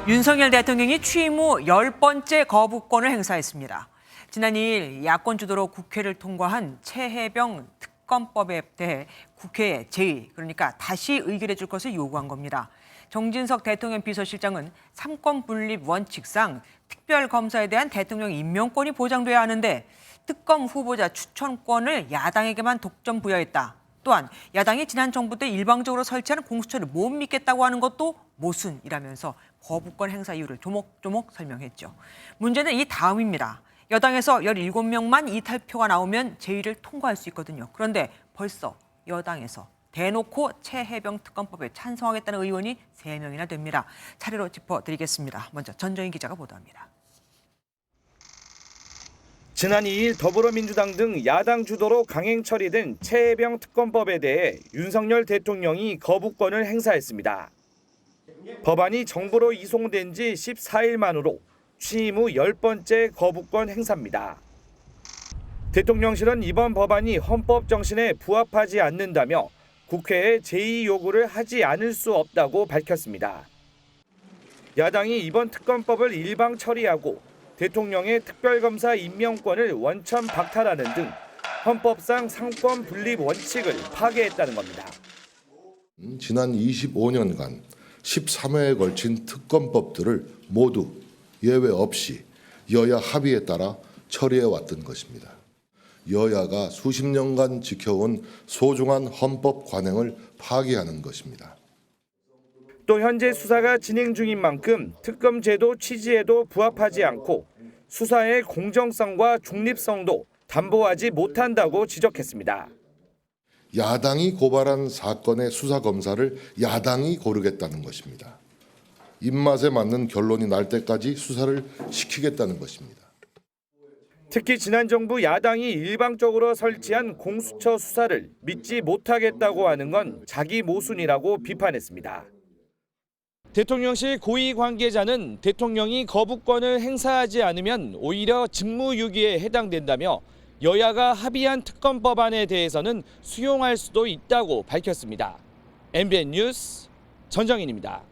윤석열 대통령이 취임 후 10번째 거부권을 행사했습니다. 지난 2일 야권 주도로 국회를 통과한 최혜병 특검법에 대해 국회에 그러니까 다시 의결해 줄 것을 요구한 겁니다. 정진석 대통령 비서실장은 삼권 분립 원칙상 특별검사에 대한 대통령 임명권이 보장돼야 하는데 특검 후보자 추천권을 야당에게만 독점 부여했다. 또한 야당이 지난 정부 때 일방적으로 설치하는 공수처를 못 믿겠다고 하는 것도 모순이라면서 거부권 행사 이유를 조목조목 설명했죠. 문제는 이 다음입니다. 여당에서 17명만 이탈표가 나오면 제1을 통과할 수 있거든요. 그런데 벌써 여당에서 대놓고 최혜병 특검법에 찬성하겠다는 의원이 3명이나 됩니다. 차례로 짚어드리겠습니다. 먼저 전정인 기자가 보도합니다. 지난 2일 더불어민주당 등 야당 주도로 강행 처리된 최혜병 특검법에 대해 윤석열 대통령이 거부권을 행사했습니다. 법안이 정부로 이송된 지 14일 만으로 취임 후 10번째 거부권 행사입니다. 대통령실은 이번 법안이 헌법 정신에 부합하지 않는다며 국회에 제의 요구를 하지 않을 수 없다고 밝혔습니다. 야당이 이번 특검법을 일방 처리하고 대통령의 특별검사 임명권을 원천 박탈하는 등 헌법상 상권 분립 원칙을 파괴했다는 겁니다. 지난 25년간 13회에 걸친 특검법들을 모두 예외 없이 여야 합의에 따라 처리해왔던 것입니다. 여야가 수십 년간 지켜온 소중한 헌법 관행을 파기하는 것입니다. 또 현재 수사가 진행 중인 만큼 특검 제도 취지에도 부합하지 않고 수사의 공정성과 중립성도 담보하지 못한다고 지적했습니다. 야당이 고발한 사건의 수사검사를 야당이 고르겠다는 것입니다. 입맛에 맞는 결론이 날 때까지 수사를 시키겠다는 것입니다. 특히 지난 정부 야당이 일방적으로 설치한 공수처 수사를 믿지 못하겠다고 하는 건 자기 모순이라고 비판했습니다. 대통령실 고위 관계자는 대통령이 거부권을 행사하지 않으면 오히려 직무유기에 해당된다며 여야가 합의한 특검 법안에 대해서는 수용할 수도 있다고 밝혔습니다. MBN 뉴스 전정인입니다.